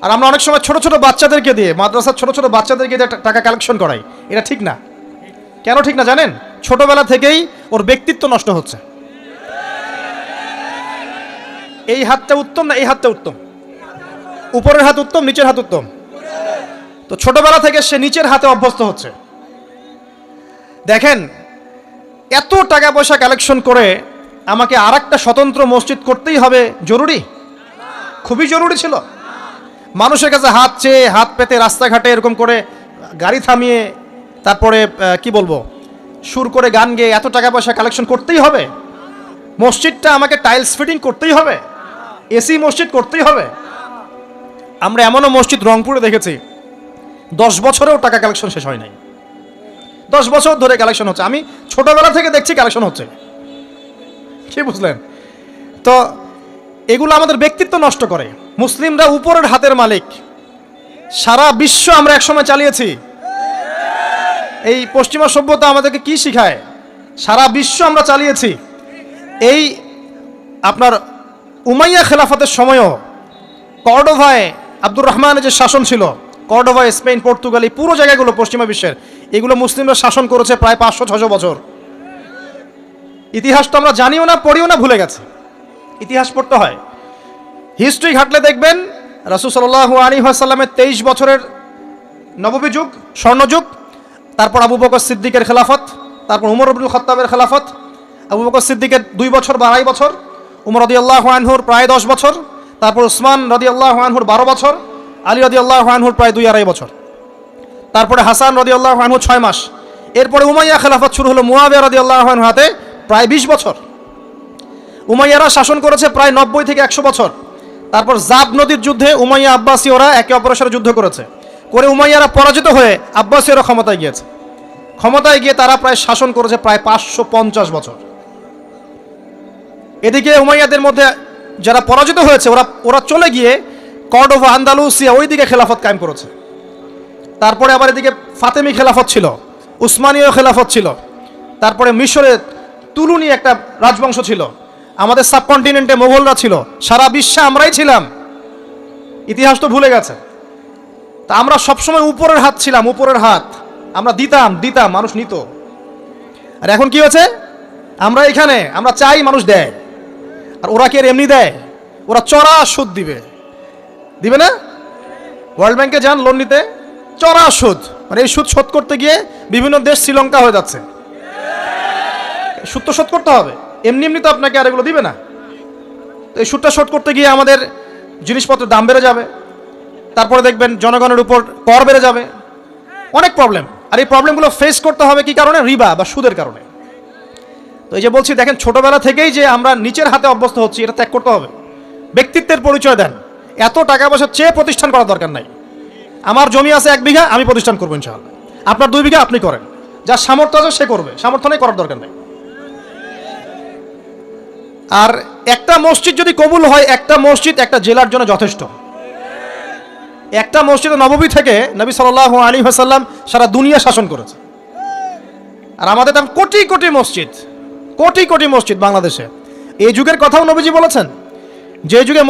আর আমরা অনেক সময় ছোট ছোট বাচ্চাদেরকে দিয়ে, মাদ্রাসার ছোট ছোট বাচ্চাদেরকে দিয়ে টাকা কালেকশন করাই। এটা ঠিক না। কেন ঠিক না জানেন? ছোটবেলা থেকেই ওর ব্যক্তিত্ব নষ্ট হচ্ছে। এই হাতটা উত্তম না এই হাতটা উত্তম? উপরের হাত উত্তম, নিচের হাত উত্তম? তো ছোটবেলা থেকে সে নিচের হাতে অভ্যস্ত হচ্ছে। দেখেন, এত টাকা পয়সা কালেকশন করে আমাকে আর একটা স্বতন্ত্র মসজিদ করতেই হবে জরুরি? খুবই জরুরি ছিল। মানুষের কাছে হাত চেয়ে, হাত পেতে রাস্তাঘাটে এরকম করে গাড়ি থামিয়ে, তারপরে কি বলবো, সুর করে গান গেয়ে এত টাকা পয়সা কালেকশন করতেই হবে? মসজিদটা আমাকে টাইলস ফিটিং করতেই হবে? এসি মসজিদ করতেই হবে? আমরা এমনও মসজিদ রংপুরে দেখেছি 10 বছরেও টাকা কালেকশন শেষ হয় নাই। 10 বছর ধরে কালেকশন হচ্ছে। আমি ছোটবেলা থেকে দেখছি কালেকশন হচ্ছে। কি বুঝলেন? তো এগুলো আমাদের ব্যক্তিত্ব নষ্ট করে। মুসলিমরা উপরের হাতের মালিক। সারা বিশ্ব আমরা একসময় চালিয়েছি। এই পশ্চিমা সভ্যতা আমাদেরকে কি শিখায়? সারা বিশ্ব আমরা চালিয়েছি। এই আপনার উমাইয়া খেলাফতের সময়ও কর্ডোভায় আব্দুর রহমানের যে শাসন ছিল, কর্ডোভায়, স্পেন, পর্তুগাল, এই পুরো জায়গাগুলো পশ্চিমা বিশ্বের, এগুলো মুসলিমরা শাসন করেছে প্রায় 500-600 বছর। ইতিহাস তো আমরা জানিও না, পড়িও না, ভুলে গেছে। ইতিহাস পড়তে হয়। হিস্ট্রি ঘাটলে দেখবেন রাসূল সাল্লাল্লাহু আলাইহি ওয়াসাল্লামের 23 বছরের নববী যুগ, স্বর্ণযুগ, তারপর আবু বকর সিদ্দিকের খেলাফত, তারপর উমর ইবনুল খাত্তাবের খেলাফত। আবু বকর সিদ্দিকের 2 বছর বা 2.5 বছর, উমর রাদিয়াল্লাহু আনহুর প্রায় 10 বছর, তারপর উসমান রাদিয়াল্লাহু আনহুর 12 বছর, আলী রাদিয়াল্লাহু আনহুর প্রায় 2-2.5 বছর, তারপরে হাসান রাদিয়াল্লাহু আনহু 6 মাস। এরপরে উমাইয়া খেলাফত শুরু হলো মুয়াবিয়া রাদিয়াল্লাহু আনহুর হাতে, প্রায় 20 বছর। উমাইয়ারা শাসন করেছে প্রায় 90 থেকে 100 বছর। তারপর জাব নদীর যুদ্ধে উমাইয়া আব্বাসীয়রা একে অপরের সাথে যুদ্ধ করেছে, করে উমাইয়ারা পরাজিত হয়ে আব্বাসীয়রা ক্ষমতায় গিয়েছে। ক্ষমতায় গিয়ে তারা প্রায় শাসন করেছে প্রায় 550 বছর। এদিকে উমাইয়াদের মধ্যে যারা পরাজিত হয়েছে ওরা চলে গিয়ে কর্ডোভা, আন্দালুসিয়া, ওই দিকে খেলাফত কায়েম করেছে। তারপরে আবার এদিকে ফাতেমি খেলাফত ছিল, উসমানীয় খেলাফত ছিল, তারপরে মিশরে তুলুনি একটা রাজবংশ ছিল, আমাদের সাবকন্টিনেন্টে মোগলরা ছিল, সারা বিশ্বে আমরাই ছিলাম। ইতিহাস তো ভুলে গেছে। তা আমরা সবসময় উপরের হাত ছিলাম, উপরের হাত। আমরা দিতাম, মানুষ নিত। আর এখন কি হচ্ছে? আমরা এখানে, আমরা চাই, মানুষ দেয়। আর ওরা কি এমনি দেয়? ওরা চড়া সুদ দিবে না? ওয়ার্ল্ড ব্যাংকে যান লোন নিতে, চড়া সুদ। মানে এই সুদ শোধ করতে গিয়ে বিভিন্ন দেশ শ্রীলঙ্কা হয়ে যাচ্ছে। সুদ তো শোধ করতে হবে, এমনি তো আপনাকে আর এগুলো দিবে না। তো এই সুদটা শোধ করতে গিয়ে আমাদের জিনিসপত্রের দাম বেড়ে যাবে, তারপরে দেখবেন জনগণের উপর কর বেড়ে যাবে, অনেক প্রবলেম। আর এই প্রবলেমগুলো ফেস করতে হবে কি কারণে? রিবা বা সুদের কারণে। তো এই যে বলছি, দেখেন ছোটবেলা থেকেই যে আমরা নিচের হাতে অভ্যস্ত হচ্ছি, এটা ত্যাগ করতে হবে। ব্যক্তিত্বের পরিচয় দেন। এত টাকা পয়সা চেয়ে প্রতিষ্ঠান করার দরকার নাই। আমার জমি আছে 1 বিঘা, আমি প্রতিষ্ঠান করবো ইনশাআল্লাহ। আপনার 2 বিঘা, আপনি করেন। যার সামর্থ্য আছে সে করবে, সামর্থ্য নেই, করার দরকার নেই। আর একটা মসজিদ যদি কবুল হয়, একটা মসজিদ একটা জেলার জন্য যথেষ্ট। একটা মসজিদে নববী থেকে নবী সাল্লাল্লাহু আলাইহি ওয়াসাল্লাম সারা দুনিয়া শাসন করেছে। আর আমাদের তো কোটি কোটি মসজিদ বাংলাদেশে। এই যুগের কথাও নবীজি বলেছেন, যে যুগে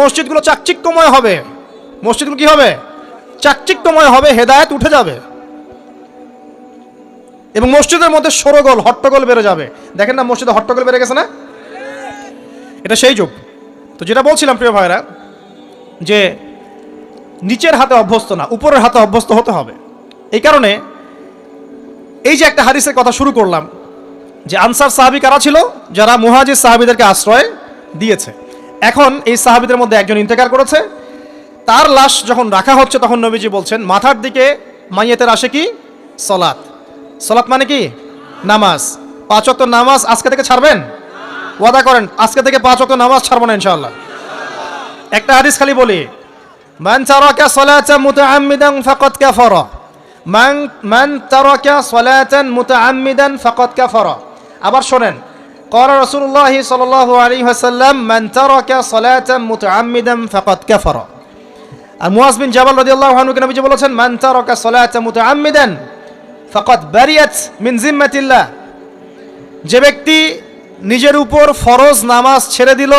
মসজিদগুলো চাকচিক্যময় হবে, মসজিদগুলো কি হবে? চাকচিক্যময় হবে, হেদায়েত উঠে যাবে এবং মসজিদের মধ্যে শোরগোল, হট্টগোল বেড়ে যাবে। দেখেন না মসজিদে হট্টগোল বেড়ে গেছে না? এটা সেই যুগ। তো যেটা বলছিলাম প্রিয় ভাইরা, যে নিচের হাতে অভ্যস্ত না, উপরের হাতে অভ্যস্ত হতে হবে। এই কারণে এই যে একটা হাদিসের কথা শুরু করলাম, যে আনসার সাহাবী কারা ছিল? যারা মুহাজির সাহাবীদেরকে আশ্রয় দিয়েছে। এখন এই সাহাবীদের মধ্যে একজন ইন্তেকাল করেছে, তার লাশ যখন রাখা হচ্ছে তখন নবীজি বলছেন মাথার দিকে মাইয়েতের আসে কি সলাত। সলাত মানে কি নামাজ। 5 ওয়াক্ত নামাজ আজকে থেকে ছাড়বেন? ওয়াদা করেন আজকে থেকে 5 ওয়াক্ত নামাজ ছাড়বো না ইনশাআল্লাহ। একটা হাদিস খালি বলি, মান তারাকা সালাতান মুতাআম্মিদান ফাকাদ কাফারা, মান তারাকা সালাতান মুতাআম্মিদান ফাকাদ কাফারা। আবার শোনেন, قال رسول الله صلى الله عليه وسلم من ترك صلاة متعمدا فقد كفر। আর মুয়াজ বিন জাবাল রাদিয়াল্লাহু আনহু কে নবীজি বলেছেন মান তারাকা সালাতা মুতাআম্মিদান ফাকাদ বারিয়াত মিন জিম্মাতিল্লাহ। যে ব্যক্তি নিজের উপর ফরজ নামাজ ছেড়ে দিল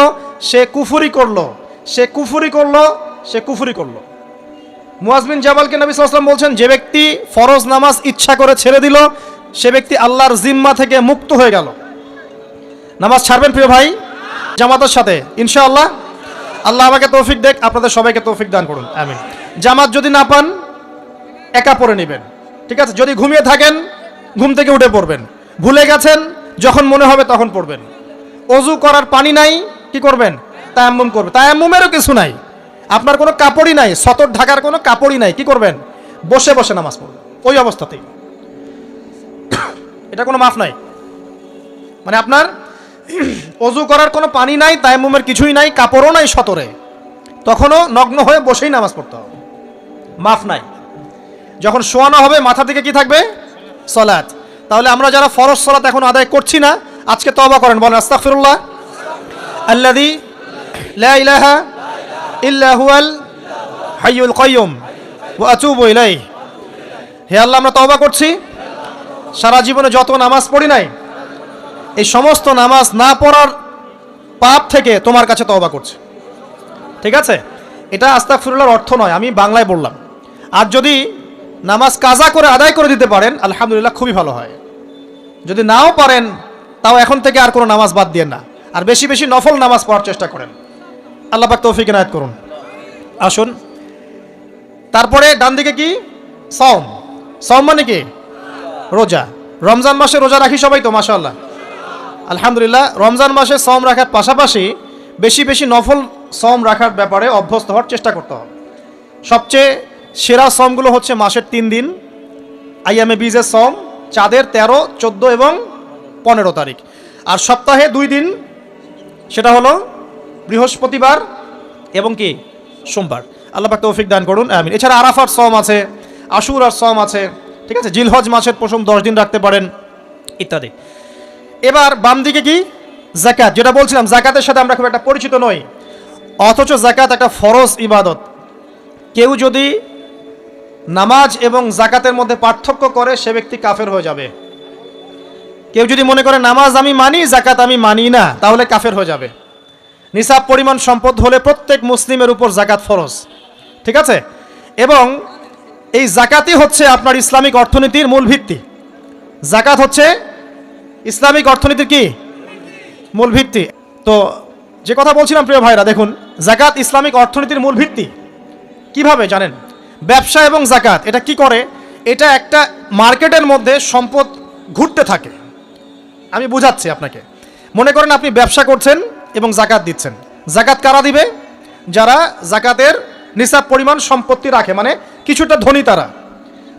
সে কুফরি করলো, সে কুফরি করলো, সে কুফরি করলো। মুয়াজ বিন জাবালকে নবী সাল্লাল্লাহু আলাইহি ওয়াসাল্লাম বলছেন যে ব্যক্তি ফরজ নামাজ ইচ্ছা করে ছেড়ে দিল সে ব্যক্তি আল্লাহর জিম্মা থেকে মুক্ত হয়ে গেল। নামাজ ছাড়বেন প্রিয় ভাই জামাতের সাথে ইনশাআল্লাহ। আল্লাহ আমাকে তৌফিক দেখ, আপনাদের সবাইকে তৌফিক দান করুন, আমিন। জামাত যদি না পান একা পড়ে নেবেন, ঠিক আছে? যদি ঘুমিয়ে থাকেন ঘুম থেকে উঠে পড়বেন, ভুলে গেছেন যখন মনে হবে তখন পড়বেন। অজু করার পানি নাই, কি করবেন? তায়াম্মুম করবেন। তায়াম্মুমেরও কিছু নাই, আপনার কোনো কাপড়ই নাই, সতর ঢাকার কোনো কাপড়ই নাই, কি করবেন? বসে বসে নামাজ পড়বেন ওই অবস্থাতেই। এটা কোনো মাফ নাই, মানে আপনার অজু করার কোনো পানি নাই, তায়াম্মুমের কিছুই নাই, কাপড়ও নাই সতরে, তখনও নগ্ন হয়ে বসেই নামাজ পড়তে হবে, মাফ নাই। যখন শোয়ানো হবে মাথার দিকে কি থাকবে? সলাত। তাহলে আমরা যারা ফরজ সলাত এখন আদায় করছি না আজকে তওবা করেন, বলেন আস্তাগফিরুল্লাহ আল্লাযী লা ইলাহা ইল্লা হুয়াল হাইয়ুল কাইয়্যুম ওয়া আতুবু ইলাইহি। হে আল্লাহ আমরা তওবা করছি, সারা জীবনে যত নামাজ পড়ি নাই এই সমস্ত নামাজ না পড়ার পাপ থেকে তোমার কাছে তওবা করছি, ঠিক আছে? এটা আস্তাগফিরুল্লাহর অর্থ নয়, আমি বাংলায় বললাম। আর যদি নামাজ কাজা করে আদায় করে দিতে পারেন আলহামদুলিল্লাহ, খুবই ভালো হয়। যদি নাও পারেন তাও এখন থেকে আর কোনো নামাজ বাদ দিয়ে না, আর বেশি বেশি নফল নামাজ পড়ার চেষ্টা করেন। আল্লাহ পাক তৌফিক ইনায়াত করুন। আসুন তারপরে ডান দিকে কি? সওম। সওম মানে কি? রোজা। রমজান মাসে রোজা রাখি সবাই তো মাশাআল্লাহ, আলহামদুলিল্লাহ। রমজান মাসে সওম রাখার পাশাপাশি বেশি বেশি নফল সওম রাখার ব্যাপারে অভ্যস্ত হওয়ার চেষ্টা করতে হবে। সবচেয়ে সেরা সওমগুলো হচ্ছে মাসের 3 দিন, আইয়ামে বীজের সওম, চাঁদের 13, 14 এবং 15 তারিখ। আর সপ্তাহে 2 দিন, সেটা হলো বৃহস্পতিবার এবং কি সোমবার। আল্লাহ পাক তৌফিক দান করুন, আমিন। এছাড়া আরাফার সওম আছে, আশুরার সওম আছে, ঠিক আছে? জিলহজ মাসের প্রথম 10 দিন রাখতে পারেন ইত্যাদি। এবার বাম দিকে কি? যাকাত। যেটা বলছিলাম যাকাতের সাথে আমরা খুব একটা পরিচিত নই, অথচ যাকাত একটা ফরজ ইবাদত। কেউ যদি নামাজ এবং যাকাতের মধ্যে পার্থক্য করে সে ব্যক্তি কাফের হয়ে যাবে। কেউ যদি মনে করে নামাজ আমি মানি যাকাত আমি মানি না তাহলে কাফের হয়ে যাবে। নিসাব পরিমাণ সম্পদ হলে প্রত্যেক মুসলিমের উপর যাকাত ফরজ, ঠিক আছে? এবং এই যাকাতই হচ্ছে আপনার ইসলামিক অর্থনীতির মূল ভিত্তি। যাকাত হচ্ছে ইসলামিক অর্থনীতির কি মূল ভিত্তি। তো যে কথা বলছিলাম প্রিয় ভাইরা, দেখুন যাকাত ইসলামিক অর্থনীতির মূল ভিত্তি। কিভাবে জানেন? ব্যবসা এবং যাকাত এটা কি করে? এটা একটা মার্কেটের মধ্যে সম্পদ ঘুরতে থাকে। আমি বুঝাচ্ছি আপনাকে। মনে করেন আপনি ব্যবসা করছেন এবং যাকাত দিচ্ছেন। যাকাত কারা দিবে? যারা যাকাতের নিসাব পরিমাণ সম্পত্তি রাখে, মানে কিছুটা ধনী তারা।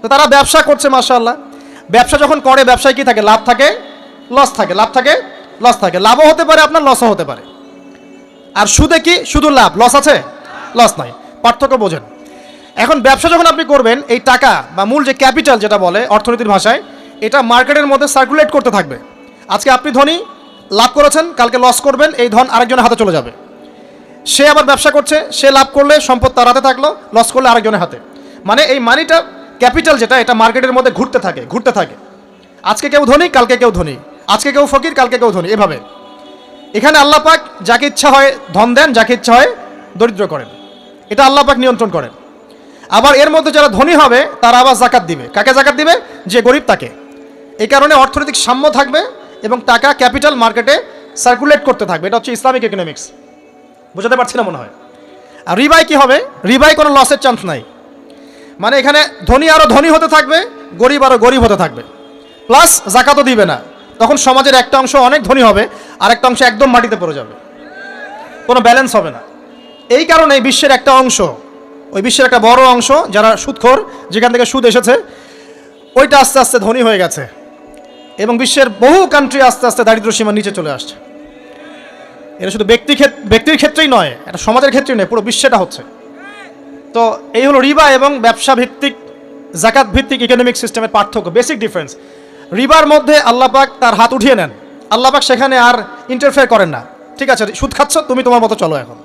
তো তারা ব্যবসা করছে মাশাআল্লাহ। ব্যবসা যখন করে ব্যবসায় কি থাকে? লাভ থাকে, লস থাকে, লাভ থাকে, লস থাকে। লাভও হতে পারে আপনার, লসও হতে পারে। আর সুদে কি? শুধু লাভ, লস আছে, লস নাই। পার্থক্য বোঝেন। এখন ব্যবসা যখন আপনি করবেন এই টাকা বা মূল যে ক্যাপিটাল যেটা বলে অর্থনীতির ভাষায়, এটা মার্কেটের মধ্যে সার্কুলেট করতে থাকবে। আজকে আপনি ধনী, লাভ করেছেন, কালকে লস করবেন, এই ধন আরেকজনের হাতে চলে যাবে। সে আবার ব্যবসা করছে, সে লাভ করলে সম্পদ তার হাতে থাকলো, লস করলে আরেকজনের হাতে। মানে এই মানিটা, ক্যাপিটাল যেটা, এটা মার্কেটের মধ্যে ঘুরতে থাকে, ঘুরতে থাকে। আজকে কেউ ধনী, কালকে কেউ ধনী, আজকে কেউ ফকির, কালকে কেউ ধনী, এভাবে। এখানে আল্লাহ পাক যাকে ইচ্ছা হয় ধন দেন, যাকে ইচ্ছা হয় দরিদ্র করেন। এটা আল্লাহ পাক নিয়ন্ত্রণ করেন। আবার এর মধ্যে যারা ধনী হবে তারা আবার যাকাত দিবে। কাকে যাকাত দিবে? যে গরিব তাকে। এই কারণে অর্থনৈতিক সাম্য থাকবে এবং টাকা ক্যাপিটাল মার্কেটে সার্কুলেট করতে থাকবে। এটা হচ্ছে ইসলামিক ইকোনমিক্স। বুঝতে পারছি না মনে হয়। আর রিবাই কি হবে? রিবাই কোনো লসের চান্স নাই। মানে এখানে ধনী আরও ধনী হতে থাকবে, গরিব আরও গরিব হতে থাকবে, প্লাস যাকাতও দিবে না। তখন সমাজের একটা অংশ অনেক ধনী হবে আর একটা অংশ একদম মাটিতে পড়ে যাবে, কোনো ব্যালেন্স হবে না। এই কারণে বিশ্বের একটা অংশ ওই বিশ্বের একটা বড় অংশ যারা সুদখোর, যেখান থেকে সুদ এসেছে, ওইটা আস্তে আস্তে ধনী হয়ে গেছে এবং বিশ্বের বহু কান্ট্রি আস্তে আস্তে দারিদ্র্য সীমার নিচে চলে আসছে। এটা শুধু ব্যক্তির ক্ষেত্রেই নয়, এটা সমাজের ক্ষেত্রেই নয়, পুরো বিশ্বেটা হচ্ছে। তো এই হলো রিবা এবং ব্যবসা ভিত্তিক জাকাত ভিত্তিক ইকোনমিক সিস্টেমের পার্থক্য, বেসিক ডিফারেন্স। রিবার মধ্যে আল্লাহ পাক তার হাত উঠিয়ে নেন, আল্লাহ পাক সেখানে আর ইন্টারফেয়ার করেন না। ঠিক আছে, সুদ খাচ্ছ, তুমি তোমার মতো চলো এখন।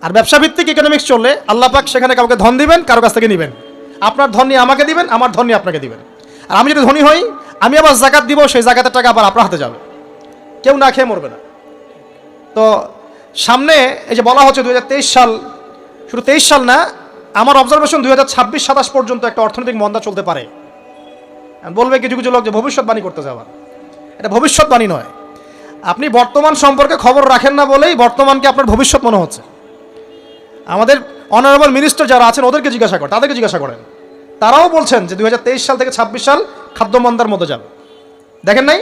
আর ব্যবসা ভিত্তিক ইকোনমিক্স চললে আল্লাহ পাক সেখানে কাউকে ধন দিবেন, কারো কাছ থেকে নেবেন। আপনার ধন নিয়ে আমাকে দিবেন, আমার ধন নিয়ে আপনাকে দিবেন। আর আমি যদি ধনী হই, আমি আবার জাকাত দিব, সেই জাকাতের টাকা আবার আপনার হাতে যাবে, কেউ না খেয়ে মরবে না। তো সামনে এই যে বলা হচ্ছে 2023 সাল, শুধু 23 সাল না, আমার অবজারভেশন 2026-27 পর্যন্ত একটা অর্থনৈতিক মন্দা চলতে পারে। বলবে কিছু কিছু লোক যে ভবিষ্যৎবাণী করতে যাওয়া, এটা ভবিষ্যৎবাণী নয়। আপনি বর্তমান সম্পর্কে খবর রাখেন না বলেই বর্তমানকে আপনার ভবিষ্যৎ মনে হচ্ছে। আমাদের অনারেবল মিনিস্টার যারা আছেন ওদেরকে জিজ্ঞাসা করেন, তাদেরকে জিজ্ঞাসা করেন, তারাও বলছেন যে 2023 সাল থেকে 26 সাল খাদ্যমন্দার মধ্যে যাবে। দেখেন নাই,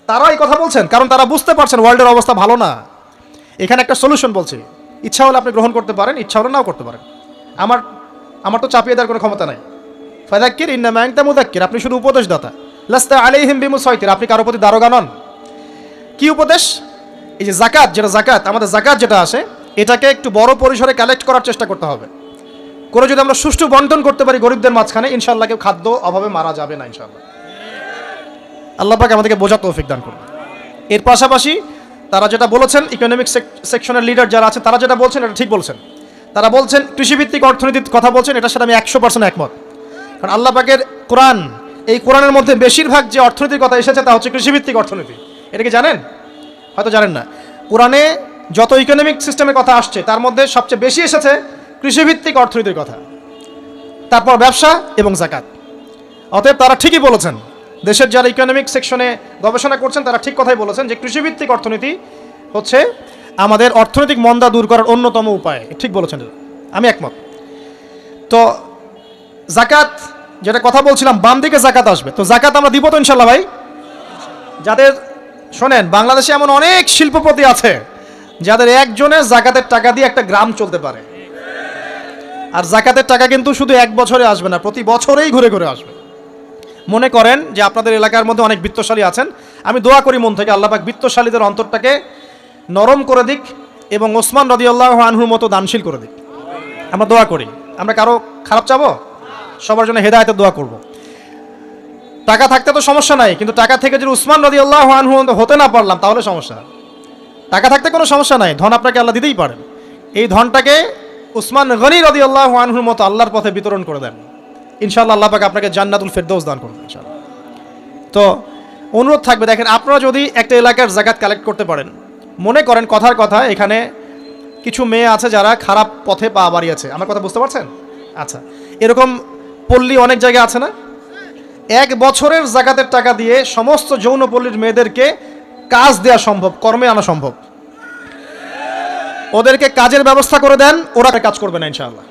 তারা এই কথা বলছেন কারণ তারা বুঝতে পারছেন ওয়ার্ল্ডের অবস্থা ভালো না। এখানে একটা সলিউশন বলছি, ইচ্ছা হলে আপনি গ্রহণ করতে পারেন, ইচ্ছা হলে নাও করতে পারেন। আমার তো চাপিয়ে দেওয়ার কোনো ক্ষমতা নাই। ফাযাক্কির ইন্নামা আনতা মুযাক্কির, আপনি শুধু উপদেশদাতা। লাস্তা আলাইহিম বিমুসাইতির, আপনি কারো প্রতি দারোগা নন। কি উপদেশ? এই যে জাকাত, যেটা জাকাত, আমাদের জাকাত যেটা আসে, এটাকে একটু বড় পরিসরে কালেক্ট করার চেষ্টা করতে হবে। করে যদি আমরা সুষ্ঠু বন্টন করতে পারি গরিবদের মাঝখানে, ইনশাআল্লাহ কেউ খাদ্য অভাবে মারা যাবে না ইনশাআল্লাহ। আল্লাহ পাক আমাদেরকে বোঝার তৌফিক দান করুন। এর পাশাপাশি তারা যেটা বলেছেন, ইকোনমিক সেকশনের লিডার যারা আছে তারা যেটা বলছেন এটা ঠিক বলছেন। তারা বলছেন কৃষিভিত্তিক অর্থনীতির কথা বলছেন, এটার সাথে আমি 100% একমত। কারণ আল্লাহ পাকের কোরআন, এই কোরআনের মধ্যে বেশিরভাগ যে অর্থনীতির কথা এসেছে তা হচ্ছে কৃষিভিত্তিক অর্থনীতি। এটা কি জানেন? হয়তো জানেন না। কোরআনে যত ইকোনমিক সিস্টেমের কথা আসছে তার মধ্যে সবচেয়ে বেশি এসেছে কৃষিভিত্তিক অর্থনীতির কথা, তারপর ব্যবসা এবং জাকাত। অতএব তারা ঠিকই বলেছেন, দেশের যারা ইকোনমিক সেকশনে গবেষণা করছেন তারা ঠিক কথাই বলেছেন যে কৃষিভিত্তিক অর্থনীতি হচ্ছে আমাদের অর্থনৈতিক মন্দা দূর করার অন্যতম উপায়। ঠিক বলেছেন, আমি একমত। তো জাকাত যেটা কথা বলছিলাম, বাম দিকে জাকাত আসবে, তো জাকাত আমরা দিব তো ইনশাল্লাহ ভাই। যাদের শোনেন, বাংলাদেশে এমন অনেক শিল্পপতি আছে যাদের একজনের জাকাতের টাকা দিয়ে একটা গ্রাম চলতে পারে। আর জাকাতের টাকা কিন্তু শুধু এক বছরে আসবে না, প্রতি বছরেই ঘুরে ঘুরে আসবে। মনে করেন যে আপনাদের এলাকার মধ্যে অনেক বিত্তশালী আছেন, আমি দোয়া করি মন থেকে আল্লাহ পাক বিত্তশালীদের অন্তরটাকে নরম করে দিক এবং ওসমান রাদিয়াল্লাহু আনহুর মতো দানশীল করে দিক। আমরা দোয়া করি, আমরা কারো খারাপ চাবো, সবার জন্য হেদায়েতের দোয়া করব। টাকা থাকতে তো সমস্যা নাই, কিন্তু টাকা থেকে যদি উসমান রাদিয়াল্লাহু আনহু হতে না পারলাম তাহলে সমস্যা। টাকা থাকতে কোনো সমস্যা নাই, ধন আপনাকে আল্লাহ দিতেই পারেন। এই ধনটাকে উসমান গনি রাদিয়াল্লাহু আনহুর মতো আল্লাহর পথে বিতরণ করে দেন, ইনশাআল্লাহ আল্লাহ পাক আপনাকে জান্নাতুল ফেরদৌস দান করবেন ইনশাআল্লাহ। তো অনুরোধ থাকবে, দেখেন আপনারা যদি একটা এলাকার জাকাত কালেক্ট করতে পারেন, মনে করেন কথার কথা এখানে কিছু মেয়ে আছে যারা খারাপ পথে পা বাড়িয়েছে, আমার কথা বুঝতে পারছেন? আচ্ছা, এরকম পল্লী অনেক জায়গায় আছে না? এক বছরের জাকাতের টাকা দিয়ে সমস্ত যৌনপল্লীর মেয়েদেরকে কাজ দেওয়া সম্ভব, কর্মে আনা সম্ভব। ওদেরকে কাজের ব্যবস্থা করে দেন, ওরা কাজ করবে না ইনশাআল্লাহ।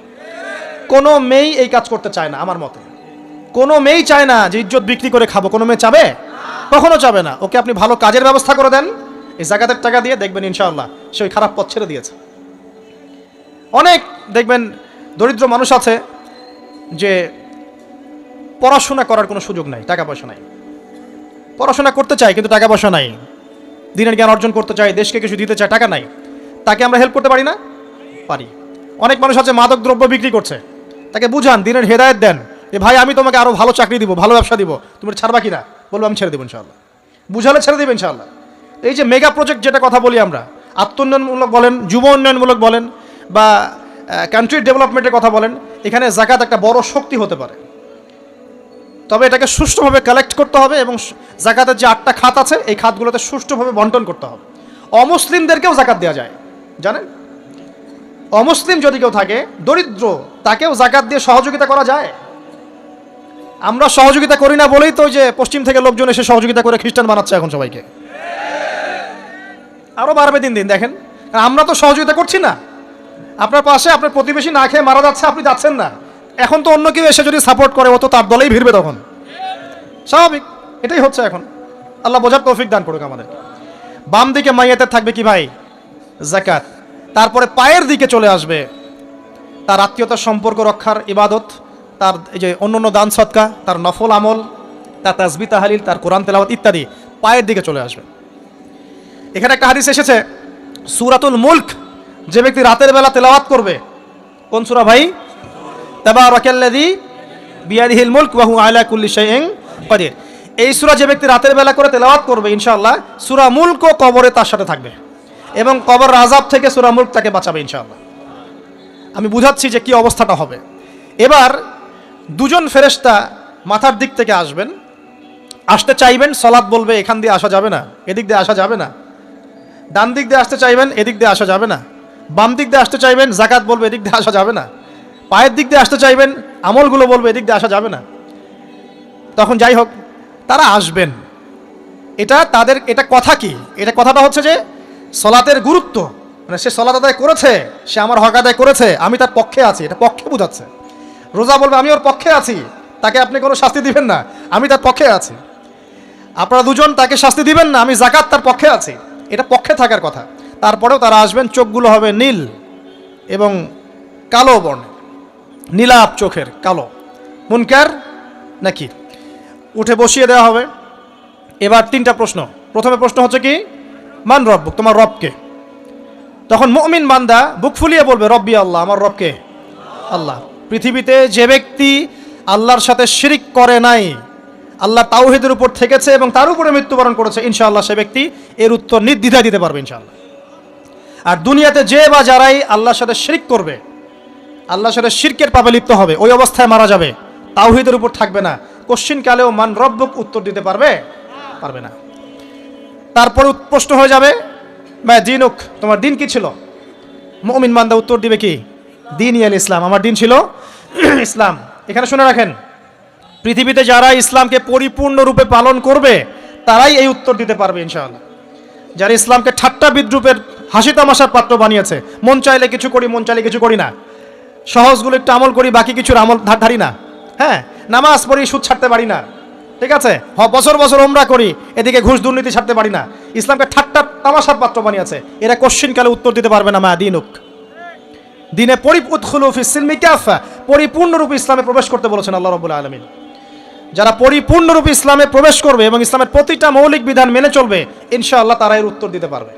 কোনো মেয়ে এই কাজ করতে চায় না আমার মতে। কোনো মেয়েই চায় না যে ইজ্জত বিক্রি করে খাবো, কোনো মেয়ে চাবে? কখনো চাবে না। ওকে আপনি ভালো কাজের ব্যবস্থা করে দেন এই জাকাতের টাকা দিয়ে, দেখবেন ইনশাআল্লাহ সে ওই খারাপ পথ ছেড়ে দিয়েছে। অনেক দেখবেন দরিদ্র মানুষ আছে যে পড়াশোনা করার কোনো সুযোগ নাই, টাকা পয়সা নাই, পড়াশোনা করতে চায় কিন্তু টাকা পয়সা নাই, দিনের জ্ঞান অর্জন করতে চায়, দেশকে কিছু দিতে চায়, টাকা নাই। তাকে আমরা হেল্প করতে পারি না? পারি। অনেক মানুষ আছে মাদক দ্রব্য বিক্রি করছে, তাকে বুঝান, দিনের হেদায়েত দেন যে ভাই আমি তোমাকে আরো ভালো চাকরি দিব, ভালো ব্যবসা দিব, তুমি ছাড়বা কিনা? বলবো আমি ছেড়ে দেবো ইনশাআল্লাহ। বুঝালে ছেড়ে দেবে ইনশাআল্লাহ। এই যে মেগা প্রজেক্ট যেটা কথা বলি আমরা, আত্মোন্নয়নমূলক বলেন, যুব উন্নয়নমূলক বলেন, বা কান্ট্রি ডেভেলপমেন্টের কথা বলেন, এখানে জাকাত একটা বড় শক্তি হতে পারে। তবে এটাকে সুষ্ঠুভাবে কালেক্ট করতে হবে এবং জাকাতের যে 8টা খাত আছে এই খাতগুলোতে সুষ্ঠুভাবে বন্টন করতে হবে। অমুসলিমদেরকেও জাকাত দেওয়া যায়, জানেন? অমুসলিম যদি কেউ থাকে, দরিদ্র, তাকেও জাকাত দিয়ে সহযোগিতা করা যায়। আমরা সহযোগিতা করি না বলেই তো যে পশ্চিম থেকে লোকজন এসে সহযোগিতা করে খ্রিস্টান বানাচ্ছে এখন সবাইকে। আরো বাড়বে দিন দিন, দেখেন। আমরা তো সহযোগিতা করছি না। আপনার পাশে আপনার প্রতিবেশী না খেয়ে মারা যাচ্ছে, আপনি যাচ্ছেন না। এখন তো অন্য কেউ এসে যদি সাপোর্ট করে, ও তো তার দলেই ভিড়বে তখন, স্বাভাবিক। এটাই হচ্ছে এখন। আল্লাহ বোঝার তৌফিক দান করুক আমাদের। বাম দিকে মাইয়াতের থাকবে কি ভাই? জাকাত। তারপরে পায়ের দিকে চলে আসবে তার আত্মীয়তার সম্পর্ক রক্ষার ইবাদত, তার এই যে অন্য দান সৎকা, তার নফল আমল, তার তাসবিহ তাহলিল, তার কোরআন তেলাওয়াত ইত্যাদি পায়ের দিকে চলে আসবে। এখানে একটা হাদিস এসেছে, সূরাতুল মুলক যে ব্যক্তি রাতের বেলা তেলাওয়াত করবে, কোন সূরা ভাই? তাবারাকাল্লাযী বিয়াদিহিল মুলক ওয়া হুয়া আলা কুল্লি শাইইন কাদির। এই সূরা যে ব্যক্তি রাতের বেলা করে তেলাওয়াত করবে, ইনশাআল্লাহ সূরা মুলক ও কবরে তার সাথে থাকবে এবং কবর আযাব থেকে সূরা মুলক তাকে বাঁচাবে ইনশাআল্লাহ। আমি বুঝাচ্ছি যে কি অবস্থাটা হবে। এবার দুজন ফেরেশতা মাথার দিক থেকে আসবেন, আসতে চাইবেন, সালাত বলবে এখান দিয়ে আসা যাবে না, এদিক দিয়ে আসা যাবে না। ডান দিক দিয়ে আসতে চাইবেন, এদিক দিয়ে আসা যাবে না। বাম দিক দিয়ে আসতে চাইবেন, যাকাত বলবে এদিক দিয়ে আসা যাবে না। পায়ের দিক দিয়ে আসতে চাইবেন, আমলগুলো বলবে এদিক দিয়ে আসা যাবে না। তখন যাই হোক, তারা আসবেন। এটা কথা কি? এটা কথাটা হচ্ছে যে সলাতের গুরুত্ব, মানে সে সলাত আদায় করেছে, সে আমার হক আদায় করেছে, আমি তার পক্ষে আছি, এটা পক্ষে বোঝাচ্ছে। রোজা বলবে আমি ওর পক্ষে আছি, তাকে আপনি কোনো শাস্তি দিবেন না, আমি তার পক্ষে আছি। আপনারা দুজন তাকে শাস্তি দিবেন না, আমি যাকাত তার পক্ষে আছি, এটা পক্ষে থাকার কথা। তারপরেও তারা আসবেন, চোখগুলো হবে নীল এবং কালো বর্ণের, নীলাপ চোখের, কালো। মুনকার নাকি উঠে বসিয়ে দেওয়া হবে। এবার তিনটা প্রশ্ন। প্রথমে প্রশ্ন হচ্ছে কি, মান রব্বুক, তোমার রবকে? তখন মুমিন বান্দা বুক ফুলিয়ে বলবে রব্বি আল্লাহ, আমার রবকে আল্লাহ। পৃথিবীতে যে ব্যক্তি আল্লাহর সাথে শিরিক করে নাই, আল্লাহ তাওহীদের উপর থেকেছে এবং তার উপরে মৃত্যুবরণ করেছে, ইনশাআল্লাহ সে ব্যক্তি এর উত্তর নির্দ্বিধায় দিতে পারবে ইনশাআল্লাহ। আর দুনিয়াতে যে বা যারাই আল্লাহর সাথে শিরিক করবে, আল্লাহর সাথে শিরকের পাপে লিপ্ত হবে, ওই অবস্থায় মারা যাবে, তাওহীদের উপর থাকবে না, কোশ্চিনকালেও মান রব্বুক উত্তর দিতে পারবে না। তারপরে প্রশ্ন হয়ে যাবে মা দিনুক, তোমার দিন কি ছিল? মুমিন বান্দা উত্তর দিবে কি, দীনই আল ইসলাম, আমার দিন ছিল ইসলাম। এখানে শুনে রাখেন, পৃথিবীতে যারা ইসলামকে পরিপূর্ণরূপে পালন করবে তারাই এই উত্তর দিতে পারবে ইনশাআল্লাহ। যারা ইসলামকে ঠাট্টা বিদ্রুপের হাসি তামাশার পাত্র বানিয়েছে, মন চাইলে কিছু করি, মন চাইলে কিছু করি না, সহজগুলো একটু আমল করি, বাকি কিছুর আমল ধারি না, হ্যাঁ, নামাজ পড়ি, সুদ ছাড়তে পারি না, ঠিক আছে, বছর বছর ওমরা করি, এদিকে ঘুষ দুর্নীতি ছাড়তে পারি না, ইসলামকে ঠাট্টা তামাশার পাত্র বানিয়েছে, এরা কোশ্চিনকালে উত্তর দিতে পারবে না মা দিনুক, দিনে উদখুলু ফিস সিলমি কাফা, পরিপূর্ণরূপে ইসলামে প্রবেশ করতে বলেছেন আল্লাহ রাব্বুল আলামিন। যারা পরিপূর্ণরূপে ইসলামে প্রবেশ করবে এবং ইসলামের প্রতিটা মৌলিক বিধান মেনে চলবে, ইনশাআল্লাহ তারা এর উত্তর দিতে পারবে।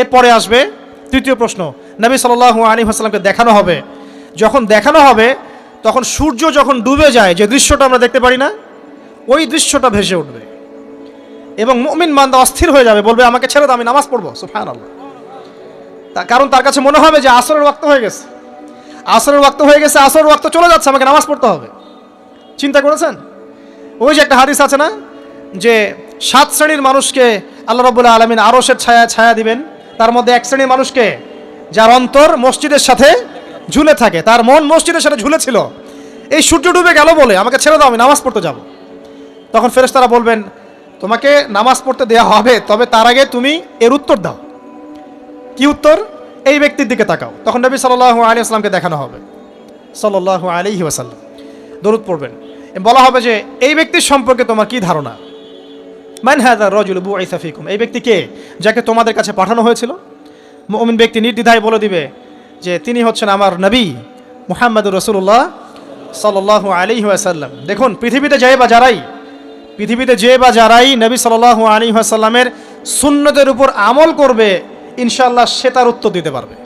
এরপরে আসবে তৃতীয় প্রশ্ন, নবী সাল্লাল্লাহু আলাইহি ওয়াসাল্লামকে দেখানো হবে। যখন দেখানো হবে তখন সূর্য যখন ডুবে যায়, যে দৃশ্যটা আমরা দেখতে পারি না, ওই দৃশ্যটা ভেসে উঠবে এবং মুমিন বান্দা অস্থির হয়ে যাবে, বলবে আমাকে ছেড়ে দাও, আমি নামাজ পড়বো। সুবহানাল্লাহ। কারণ তার কাছে মনে হবে যে আসরের ওয়াক্ত হয়ে গেছে, আসরের ওয়াক্ত হয়ে গেছে, আসরের ওয়াক্ত চলে যাচ্ছে, আমাকে নামাজ পড়তে হবে। চিন্তা করেছেন? ওই যে একটা হাদিস আছে না, যে 7 শ্রেণীর মানুষকে আল্লাহ রাব্বুল আলামিন আরশের ছায়া দিবেন। তার মধ্যে এক শ্রেণীর মানুষকে, যার অন্তর মসজিদের সাথে ঝুলে থাকে, তার মন মসজিদের সাথে ঝুলেছিল, এই সূর্য ডুবে গেল বলে আমাকে ছেড়ে দাও, আমি নামাজ পড়তে যাব। তখন ফেরেশতারা বলবেন তোমাকে নামাজ পড়তে দেওয়া হবে, তবে তার আগে তুমি এর উত্তর দাও। কি উত্তর? এই ব্যক্তির দিকে তাকাও। তখন নবী সাল্লাল্লাহু আলাইহি ওয়াসাল্লামকে দেখানো হবে, সাল্লাল্লাহু আলাইহি ওয়াসাল্লাম দরুদ পড়বেন। বলা হবে যে এই ব্যক্তির সম্পর্কে তোমার কি ধারণা? মান হাযা রাজুলু বুইসা ফীকুম, এই ব্যক্তি কে, যাকে তোমাদের কাছে পাঠানো হয়েছিল? মুমিন ব্যক্তি নির্দ্বিধায় বলে দিবে যে তিনি হচ্ছেন আমার নবী মুহাম্মদুর রাসূলুল্লাহ সাল্লাল্লাহু আলাইহি ওয়াসাল্লাম। দেখুন, পৃথিবীতে যে বা যারাই নবী সাল্লাল্লাহু আলাইহি ওয়াসাল্লামের সুন্নতের উপর আমল করবে, ইনশাআল্লাহ সে তার উত্তর দিতে পারবে।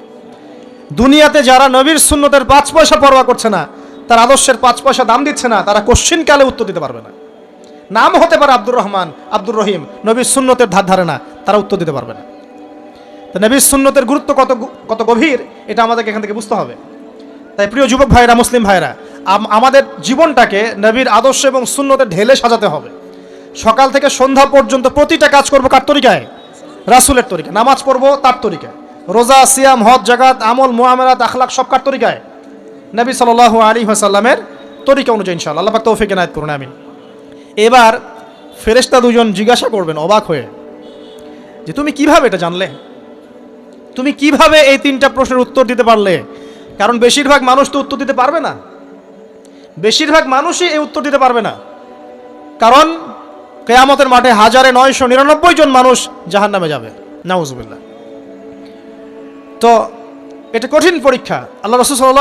দুনিয়াতে যারা নবীর সুন্নতের 5 পয়সা পরোয়া করছে না, তার আদর্শের 5 পয়সা দাম দিচ্ছে না, তারা কোশ্চিনকালে উত্তর দিতে পারবে না। নাম হতে পারে আব্দুর রহমান, আব্দুর রহিম, নবীর সুন্নতের ধার ধারে না, তারা উত্তর দিতে পারবে না। তো নবীর সুন্নতের গুরুত্ব কত গভীর, এটা আমাদেরকে এখান থেকে বুঝতে হবে। তাই প্রিয় যুবক ভাইরা, মুসলিম ভাইরা, আমাদের জীবনটাকে নবীর আদর্শ এবং সুন্নতের ঢেলে সাজাতে হবে। সকাল থেকে সন্ধ্যা পর্যন্ত প্রতিটা কাজ করবো কার তরিকায়? রাসূলের তরিকায়। নামাজ পড়বো তার তরিকায়, রোজা, সিয়াম, হজ, জাকাত, আমল, মুআমালাত, আখলাক সব কার তরিকায়? নবী সাল্লাল্লাহু আলাইহি ওয়াসাল্লামের তরিকা অনুযায়ী ইনশাআল্লাহ। আল্লাহ পাক তৌফিক এনায়েত করুন, আমিন। এবার ফেরেশতা দুজন জিজ্ঞাসা করবেন অবাক হয়ে যে তুমি কিভাবে এটা জানলে, তুমি কিভাবে এই 3টা প্রশ্নের উত্তর দিতে পারলে? কারণ বেশিরভাগ মানুষ তো উত্তর দিতে পারবে না, বেশিরভাগ মানুষই এই উত্তর দিতে পারবে না। কারণ কিয়ামতের মাঠে 1999 জন মানুষ জাহান্নামে যাবে, নাউজুবিল্লাহ। তো এটা কঠিন পরীক্ষা। আল্লাহ রাসূল সাল্লাল্লাহু